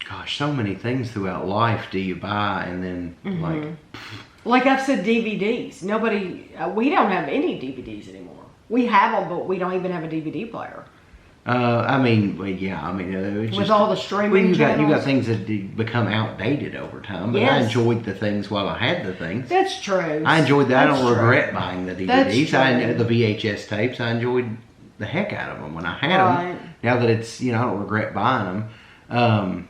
Gosh, so many things throughout life do you buy, and then like I've said, DVDs. We don't have any DVDs anymore. We have them, but we don't even have a DVD player. It's with all the streaming channels. You got things that become outdated over time. But I enjoyed the things while I had the things. That's true. I enjoyed that. I don't regret buying the DVDs. That's true. The VHS tapes. I enjoyed the heck out of them when I had them. Now that it's I don't regret buying them.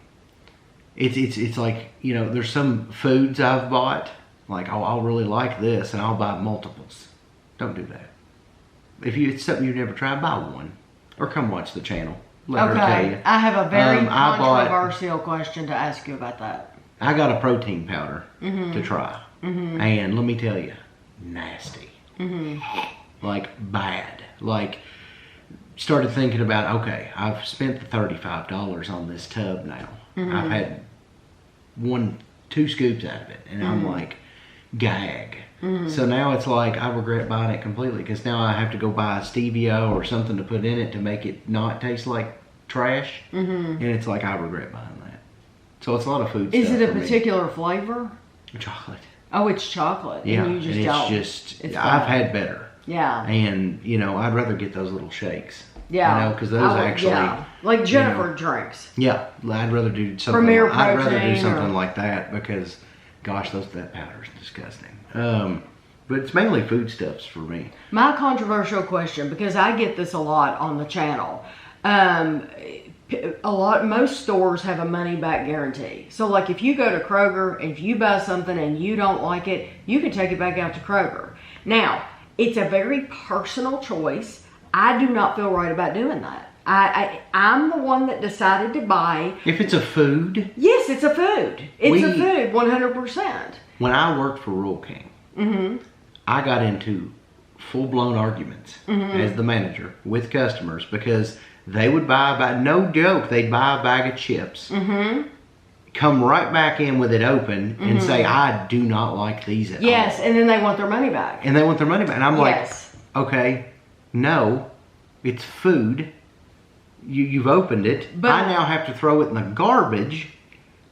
It's like there's some foods I've bought. Like I'll really like this, and I'll buy multiples. Don't do that. If it's something you've never tried, buy one. Or come watch the channel. Let her tell you. I have a very controversial question to ask you about that. I got a protein powder to try. And let me tell you, nasty. Like bad. Like started thinking about, okay, I've spent the $35 on this tub now. I've had 2 scoops out of it. And I'm like, gag. So now it's like I regret buying it completely because now I have to go buy stevia or something to put in it to make it not taste like trash. And it's like I regret buying that. So it's a lot of food Is stuff it a for me. particular flavor? Chocolate. Oh, it's chocolate. Yeah, And you just and don't. it's bad. I've had better. Yeah. And, you know, I'd rather get those little shakes. Yeah. You know, because those actually... Yeah. Like Jennifer drinks. Yeah, I'd rather do something. Premier I'd rather do Protein something or- like that because, gosh, that powder is disgusting. But it's mainly foodstuffs for me. My controversial question, because I get this a lot on the channel. Most stores have a money back guarantee. So like if you go to Kroger, if you buy something and you don't like it, you can take it back out to Kroger. Now, it's a very personal choice. I do not feel right about doing that. I'm the one that decided to buy. If it's a food. Yes, it's a food. It's a food, 100%. When I worked for Rural King, I got into full-blown arguments as the manager with customers because they would no joke, they'd buy a bag of chips, come right back in with it open and say, I do not like these at all. Yes, and then they want their money back. And they want their money back. And I'm Yes. like, okay, no, it's food. You've opened it. But- I now have to throw it in the garbage.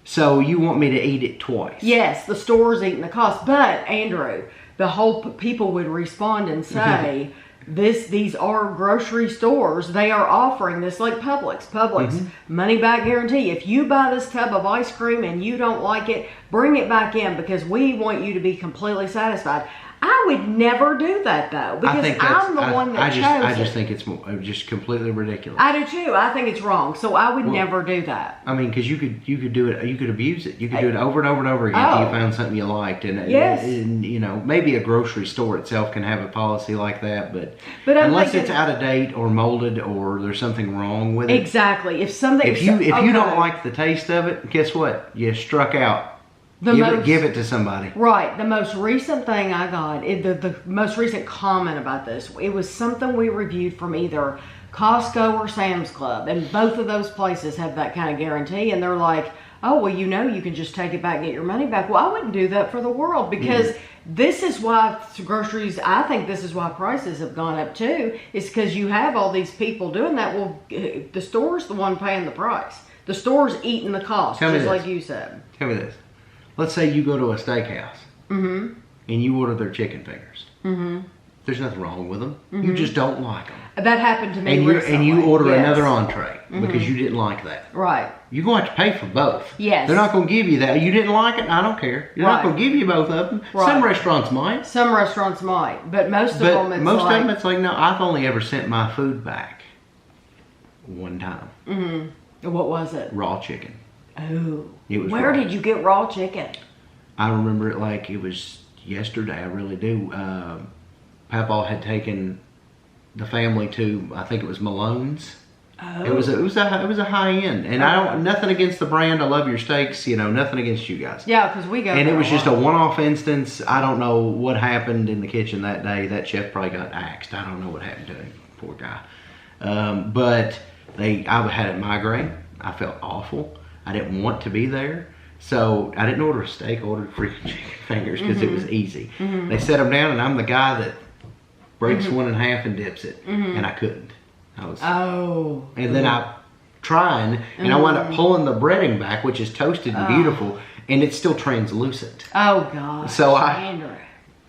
So you want me to eat it twice? Yes, the store's eating the cost. But Andrew, the whole people would respond and say, these are grocery stores. They are offering this like Publix money back guarantee. If you buy this tub of ice cream and you don't like it, bring it back in because we want you to be completely satisfied. I would never do that though because I'm the one that chose I just it. think it's just completely ridiculous. I do too. I think it's wrong. So I would never do that. I mean, because you could do it. You could abuse it. You could do it over and over and over again until you found something you liked. And Yes. and you know, maybe a grocery store itself can have a policy like that, but I'm unless thinking- it's out of date or molded or there's something wrong with it. Exactly. If something, If you don't like the taste of it, guess what? You struck out. Give it to somebody. Right. The most recent thing I got, the most recent comment about this, it was something we reviewed from either Costco or Sam's Club. And both of those places have that kind of guarantee. And they're like, oh, well, you know, you can just take it back and get your money back. Well, I wouldn't do that for the world because this is why groceries, I think this is why prices have gone up too. It's because you have all these people doing that. Well, the store's the one paying the price. The store's eating the cost, Tell me just this. like you said. Tell me this. Let's say you go to a steakhouse and you order their chicken fingers. There's nothing wrong with them. You just don't like them. That happened to me And recently. you order Yes. another entree because you didn't like that. Right. You're going to have to pay for both. Yes. They're not going to give you that. You didn't like it? I don't care. They're not Right. going to give you both of them. Right. Some restaurants might. Some restaurants might, but most of But them it's most like, of them, it's like, no, I've only ever sent my food back one time. what was it? Raw chicken. Oh. It was Where raw. did you get raw chicken? I remember it like it was yesterday. I really do. Papa had taken the family to, I think it was Malone's. Oh. It was a high end, and I don't nothing against the brand. I love your steaks. You know, nothing against you guys. Yeah, because we go. And it there was just a lot. one-off instance. I don't know what happened in the kitchen that day. That chef probably got axed. I don't know what happened to him. Poor guy. But I had a migraine. I felt awful. I didn't want to be there. So I didn't order a steak. I ordered freaking chicken fingers because it was easy. They set them down, and I'm the guy that breaks one in half and dips it, and I couldn't. I was. Oh. And then I trying, and I wound up pulling the breading back, which is toasted and beautiful, and it's still translucent. Oh gosh. So Andrew,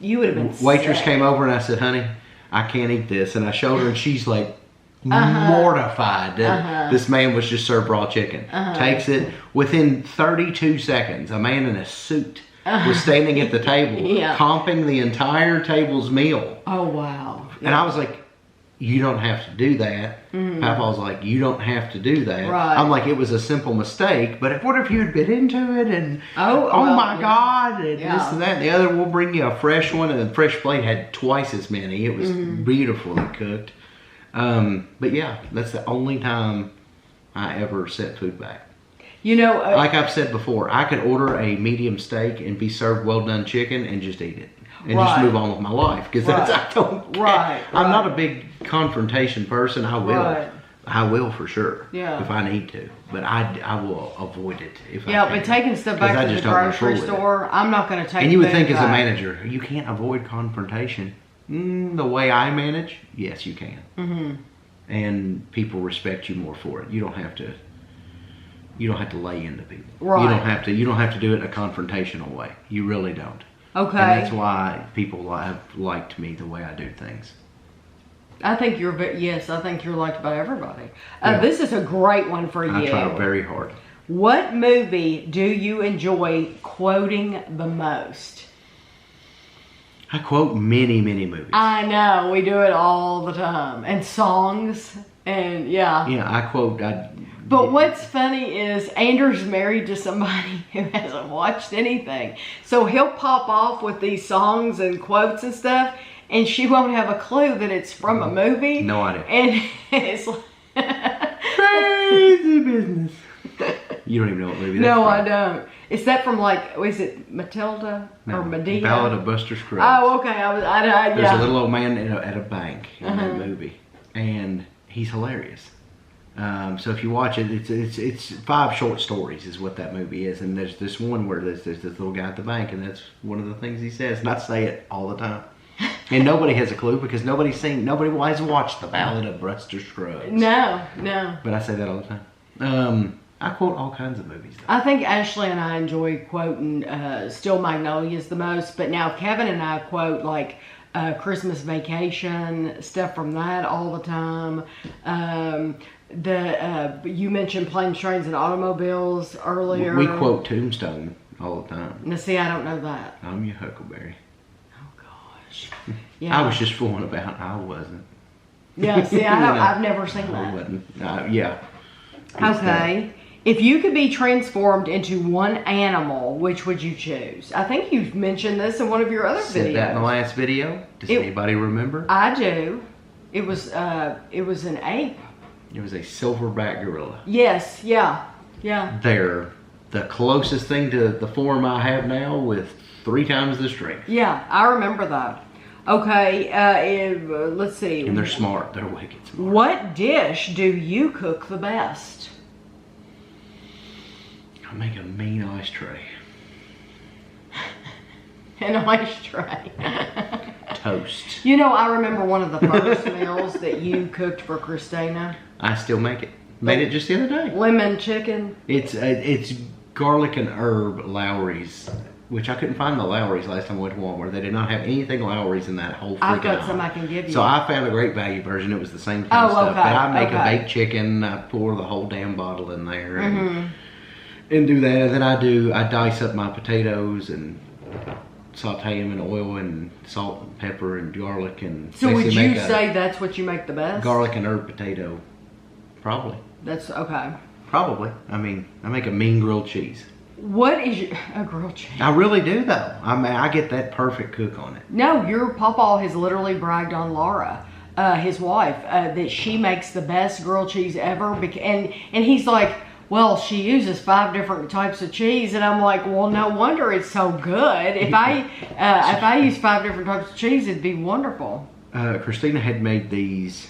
you would have been. Waitress sick. came over and I said, "Honey, I can't eat this," and I showed her, and she's like mortified that this man was just served raw chicken. Takes it within 32 seconds. A man in a suit was standing at the table, comping the entire table's meal. Oh wow. And I was like, you don't have to do that. Papa was like, you don't have to do that. Right. I'm like, it was a simple mistake, but what if you had been into it and, well, my God, and yeah. this and that and the other, we'll bring you a fresh one, and the fresh plate had twice as many. It was beautifully cooked. But yeah, that's the only time I ever sent food back. You know, Like I've said before, I could order a medium steak and be served well done chicken and just eat it. And just move on with my life because I don't care. I'm not a big confrontation person. I will for sure if I need to, but I will avoid it if I can. but taking stuff back to the grocery store, I'm not going to take. And you would think food as a back. manager, you can't avoid confrontation. The way I manage, yes, you can. And people respect you more for it. You don't have to you don't have to lay into people. Right. You don't have to do it in a confrontational way. You really don't. Okay. And that's why people have liked me the way I do things. I think you're I think you're liked by everybody. Yeah. This is a great one for you. I try very hard. What movie do you enjoy quoting the most? I quote many movies. I know, we do it all the time. And songs, and yeah. Yeah, I quote. But what's funny is Andrew's married to somebody who hasn't watched anything. So he'll pop off with these songs and quotes and stuff, and she won't have a clue that it's from a movie. No idea. And it's like crazy business. You don't even know what movie that's no, from. I don't. Is that from is it Matilda or Medea? Ballad of Buster Scruggs. Oh, okay. There's a little old man at a bank in that movie, and he's hilarious. So if you watch it, it's 5 short stories is what that movie is, and there's this one where there's this little guy at the bank, and that's one of the things he says. And I say it all the time, and nobody has a clue because nobody has watched the Ballad of Buster Scruggs. No. But I say that all the time. I quote all kinds of movies, though. I think Ashley and I enjoy quoting Still Magnolias the most, but now Kevin and I quote like Christmas Vacation, stuff from that all the time. You mentioned Planes, Trains, and Automobiles earlier. We quote Tombstone all the time. Now, see, I don't know that. I'm your Huckleberry. Oh, gosh. Yeah. I was just fooling about. I wasn't. Yeah, see, I've never seen I that. wasn't. Yeah. Okay. If you could be transformed into one animal, which would you choose? I think you've mentioned this in one of your other videos. Said that in the last video. Does anybody remember? I do. It was an ape. It was a silverback gorilla. Yes, yeah. They're the closest thing to the form I have now with 3 times the strength. Yeah, I remember that. Okay, let's see. And they're smart. They're wicked smart. What dish do you cook the best? I make a mean ice tray. An ice tray. Toast. You know, I remember one of the first meals that you cooked for Christina. I still make it. Made it just the other day. Lemon chicken. It's garlic and herb Lowry's, which I couldn't find the Lowry's last time I went to Walmart. They did not have anything Lowry's in that whole freaking I've got aisle. some I can give you. So I found a great value version. It was the same kind of stuff. okay, But I make a okay. baked chicken. I pour the whole damn bottle in there and do that. And then I dice up my potatoes and saute them in oil and salt and pepper and garlic and So would basically you make a say that's what you make the best? garlic and herb potato? Probably. That's okay. Probably. I mean, I make a mean grilled cheese. What is a grilled cheese? I really do, though. I mean, I get that perfect cook on it. No, your pawpaw has literally bragged on Laura, his wife, that she makes the best grilled cheese ever. And he's like, well, she uses 5 different types of cheese, and I'm like, well, no wonder it's so good. If I use 5 different types of cheese, it'd be wonderful. Christina had made these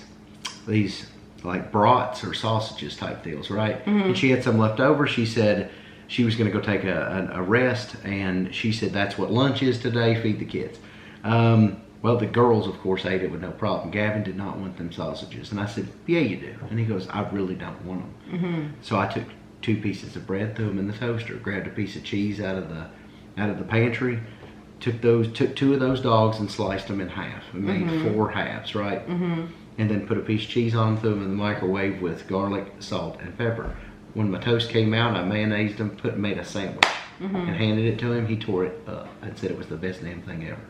like brats or sausages type deals, right? And she had some left over. She said she was going to go take a rest, and she said that's what lunch is today. Feed the kids. Well, the girls, of course, ate it with no problem. Gavin did not want them sausages. And I said, yeah, you do. And he goes, I really don't want them. So I took 2 pieces of bread, threw them in the toaster, grabbed a piece of cheese out of the pantry, took 2 of those dogs and sliced them in half and made 4 halves, right? And then put a piece of cheese on them, threw them in the microwave with garlic, salt, and pepper. When my toast came out, I mayonnaised them, made a sandwich, and handed it to him. He tore it up and said it was the best damn thing ever.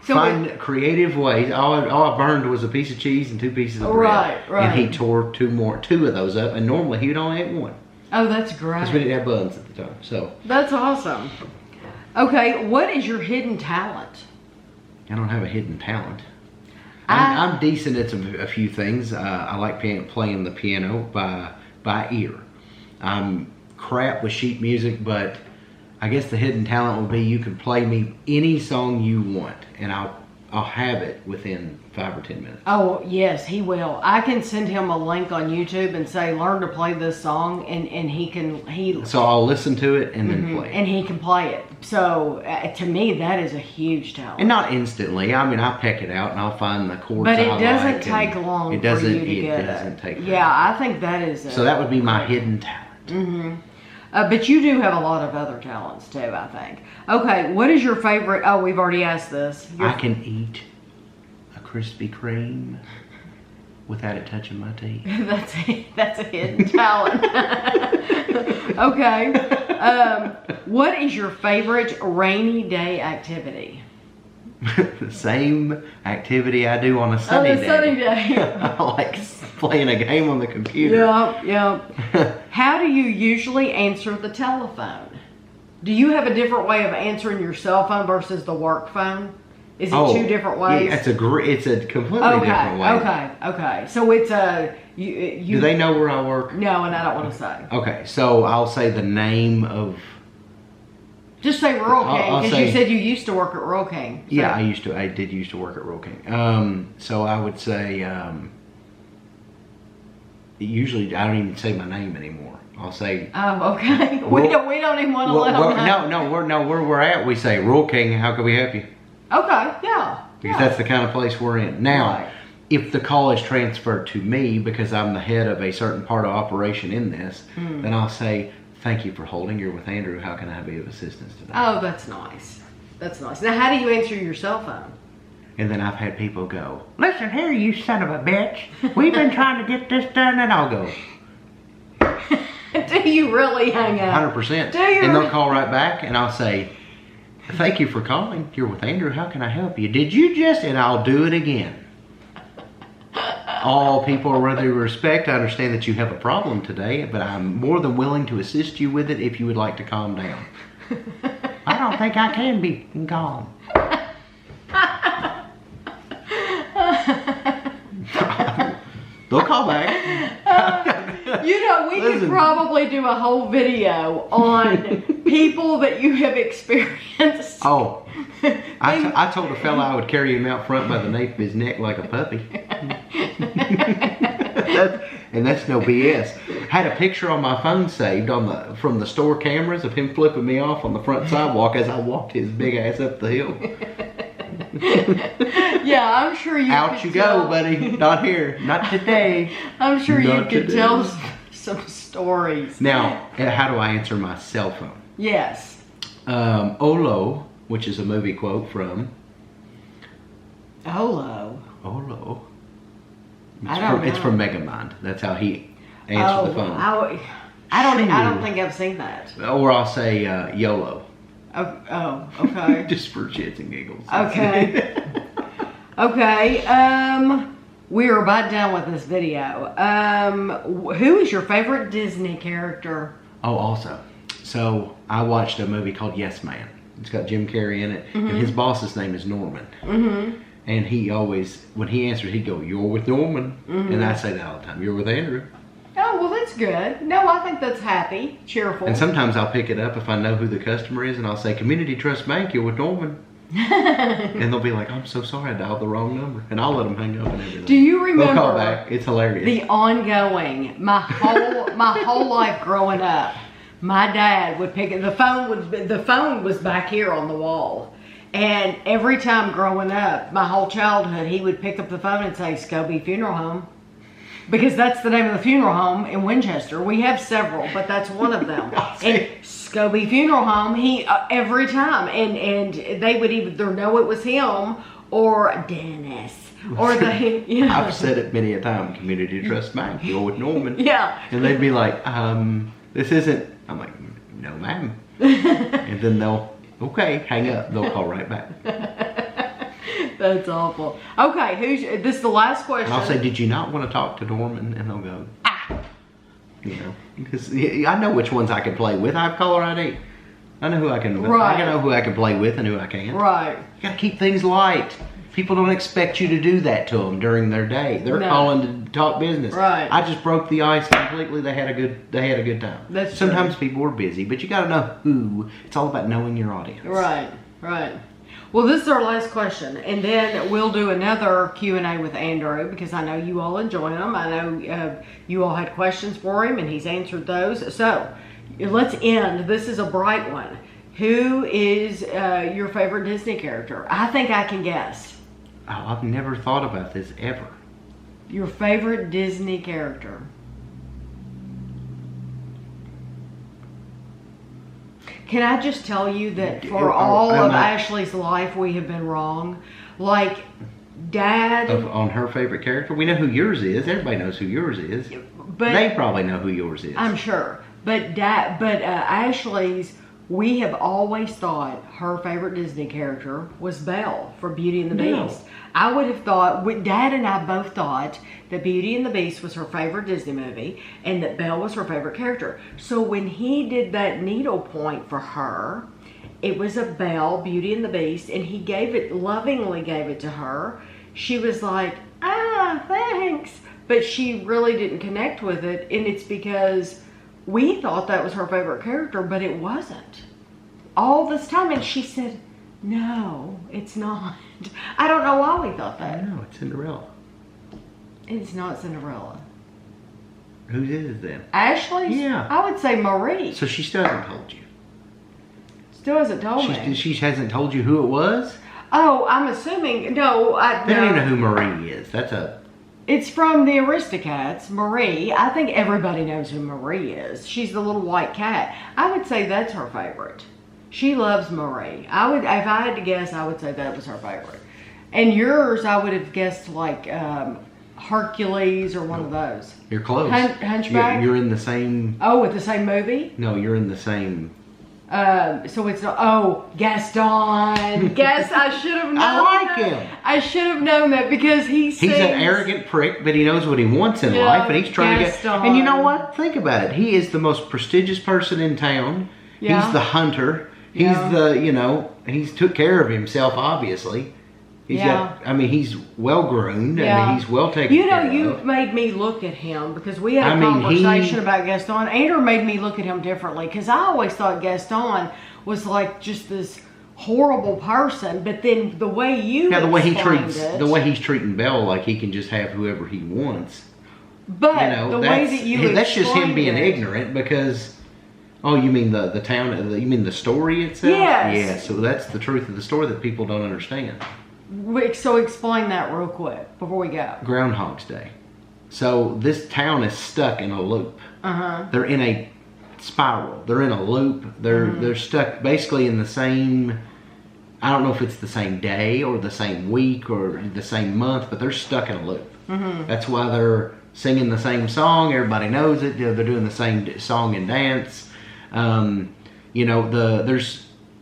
Find creative ways. All I burned was a piece of cheese and 2 pieces of bread. Right. And he tore 2 of those up, and normally he would only eat 1. Oh, that's great. Because we didn't have buns at the time. So That's awesome. Okay, what is your hidden talent? I don't have a hidden talent. I'm decent at a few things. I like playing the piano by ear. I'm crap with sheet music, but I guess the hidden talent would be you can play me any song you want, and I'll have it within 5 or 10 minutes. Oh, yes, he will. I can send him a link on YouTube and say, learn to play this song, and So I'll listen to it and then play it. And he can play it. So, to me, that is a huge talent. And not instantly. I mean, I peck it out and I'll find the chords But I it like. doesn't take long It doesn't, for you to get it doesn't take Yeah, I think that is So that would be my hidden talent. But you do have a lot of other talents too, I think. Okay, what is your favorite? Oh, we've already asked this. I can eat a Krispy Kreme without it touching my teeth. That's a hidden talent. Okay. What is your favorite rainy day activity? The same activity I do on a sunny day. Sunny day. I like playing a game on the computer. Yep. How do you usually answer the telephone? Do you have a different way of answering your cell phone versus the work phone? Is it two different ways? Yeah, it's a completely different way. Okay. So it's a you. Do they know where I work? No, and I don't want to say. Okay, so I'll say the name of. Just say Rural King, because you said you used to work at Rural King. So. Yeah, I did used to work at Rural King. So I would say. Usually, I don't even say my name anymore. I'll say. Oh, okay. We don't even want to let them know. No, where we're at, we say Rural King. How can we help you? Okay, yeah. Because that's the kind of place we're in. Now, if the call is transferred to me because I'm the head of a certain part of operation in this, then I'll say, thank you for holding. You're with Andrew. How can I be of assistance today? Oh, that's nice. That's nice. Now, how do you answer your cell phone? And then I've had people go, listen here, you son of a bitch. We've been trying to get this done. And I'll go, do you really hang up? 100%. Do you? And they'll call right back and I'll say, thank you for calling. You're with Andrew. How can I help you? Did you just? And I'll do it again. All people are worthy of respect. I understand that you have a problem today, but I'm more than willing to assist you with it if you would like to calm down. I don't think I can be calm. They'll call back. We could probably do a whole video on people that you have experienced. Oh, I told a fella I would carry him out front by the nape of his neck like a puppy. And that's no BS. Had a picture on my phone saved from the store cameras of him flipping me off on the front sidewalk as I walked his big ass up the hill. Yeah, I'm sure you. Out you go, buddy. Not here. Not today. I'm sure you could tell some stories. Now, how do I answer my cell phone? Yes. Olo, which is a movie quote from. Olo. It's from Megamind. That's how he answers the phone. I don't think I've seen that. Or I'll say YOLO. Oh, okay. Just for shits and giggles. Okay. Okay. We are about done with this video. Who is your favorite Disney character? Oh, also. So I watched a movie called Yes Man. It's got Jim Carrey in it, and his boss's name is Norman. And he always, when he answered, he'd go, "You're with Norman," and I say that all the time. "You're with Andrew." Oh, well, that's good. No, I think that's happy, cheerful. And sometimes I'll pick it up if I know who the customer is, and I'll say, "Community Trust Bank, you're with Norman." And they'll be like, "I'm so sorry, I dialed the wrong number," and I'll let them hang up and everything. Do you remember? They'll call back. It's hilarious. The ongoing, my whole life growing up, my dad would pick it. The phone was back here on the wall. And every time growing up, my whole childhood, he would pick up the phone and say, "Scobie Funeral Home." Because that's the name of the funeral home in Winchester. We have several, but that's one of them. And Scobie Funeral Home, he, every time. And they would either know it was him or Dennis. Or I've said it many a time, Community Trust Bank, you're with Norman. Yeah. And they'd be like, this isn't, I'm like, "No, ma'am." And then they'll, okay, hang up. They'll call right back. That's awful. Okay, this is the last question. And I'll say, "Did you not want to talk to Norman?" And they'll go, "Ah." You know, because I know which ones I can play with. I have caller ID. I know who I can. Right. I know who I can play with and who I can't. Right. You gotta keep things light. People don't expect you to do that to them during their day. They're calling to talk business. Right. I just broke the ice completely. They had a good time. That's Sometimes true. people are busy, but you gotta know who. It's all about knowing your audience. Right. Well, this is our last question, and then we'll do another Q&A with Andrew, because I know you all enjoy them. I know you all had questions for him, and he's answered those. So let's end. This is a bright one. Who is your favorite Disney character? I think I can guess. Oh, I've never thought about this ever. Your favorite Disney character? Can I just tell you that for Oh, all I'm of not- Ashley's life, we have been wrong. Like, Dad, On her favorite character, we know who yours is. Everybody knows who yours is. but They probably know who yours is. I'm sure. But Ashley's, we have always thought her favorite Disney character was Belle for Beauty and the No. Beast. I would have thought, Dad and I both thought that Beauty and the Beast was her favorite Disney movie and that Belle was her favorite character. So when he did that needlepoint for her, it was a Belle, Beauty and the Beast, and he lovingly gave it to her. She was like, thanks. But she really didn't connect with it, and it's because we thought that was her favorite character, but it wasn't. All this time, and she said, no, it's not. I don't know why we thought that. No, it's Cinderella. It's not Cinderella. Whose is it then? Ashley's? Yeah. I would say Marie. So she still hasn't told you. Still hasn't told me. She hasn't told you who it was? Oh, I'm assuming, no. They don't even know who Marie is. That's a... It's from the Aristocats, Marie. I think everybody knows who Marie is. She's the little white cat. I would say that's her favorite. She loves Marie. If I had to guess, I would say that was her favorite. And yours, I would have guessed like Hercules or one of those. You're close. Hunchback? You're in the same... Oh, with the same movie? No, you're in the same... So it's not, Gaston. Guess I should have known I like that. him. I should have known that because he's an arrogant prick, but he knows what he wants in Yeah, life, and he's trying to get... Gaston. And you know what? Think about it. He is the most prestigious person in town. Yeah. He's the hunter. He's Yeah. he's took care of himself, obviously. He's he's well groomed. I mean, he's well taken care of. You've made me look at him because we had a I mean, conversation about Gaston. Andrew made me look at him differently because I always thought Gaston was like just this horrible person, but then the way the way he's treating Belle, like he can just have whoever he wants. But the way that that's just him being it, ignorant because. Oh, you mean the town? You mean the story itself? Yes. Yeah. So that's the truth of the story that people don't understand. So explain that real quick before we go. Groundhog's Day. So this town is stuck in a loop. They're in a spiral. They're in a loop. They're stuck basically in the same. I don't know if it's the same day or the same week or the same month, but they're stuck in a loop. That's why they're singing the same song. Everybody knows it. They're doing the same song and dance.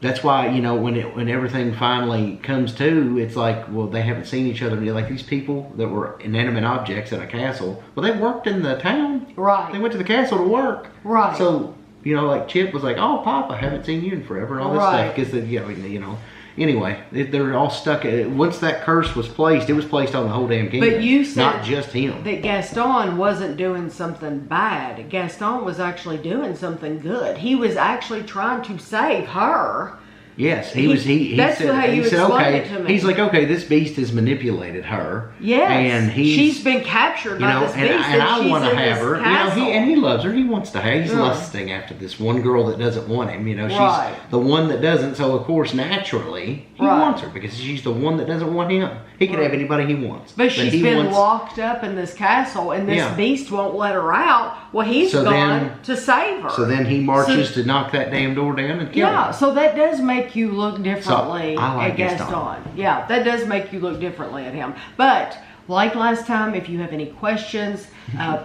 That's why, when everything finally comes to, it's like, well, they haven't seen each other. Like these people that were inanimate objects in a castle, well, they worked in the town. Right. They went to the castle to work. Right. So, like Chip was like, oh, Pop, I haven't seen you in forever and all this stuff. Because, anyway, they're all stuck. Once that curse was placed, it was placed on the whole damn kingdom. But you said not just him. that Gaston wasn't doing something bad. Gaston was actually doing something good. He was actually trying to save her. Yes, he That's said, how you he said, explained okay. it to me. He's like, okay, this beast has manipulated her. Yes, and she's been captured by this beast, and I she's want to in have this her. castle. He loves her. He wants to have. He's Yeah. lusting after this one girl that doesn't want him. She's Right. the one that doesn't. So of course, naturally, he Right. wants her because she's the one that doesn't want him. He can have anybody he wants. But she's been wants, locked up in this castle, and this Yeah. beast won't let her out. Well, he's So gone then- to save her. So then he marches to knock that damn door down and kill her. so that does make you look differently I like at Gaston. Yeah, that does make you look differently at him. But like last time, if you have any questions,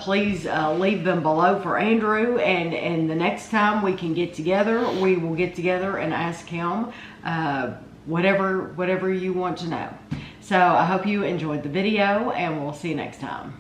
please leave them below for Andrew. And the next time we can get together, we will get together and ask him whatever you want to know. So I hope you enjoyed the video, and we'll see you next time.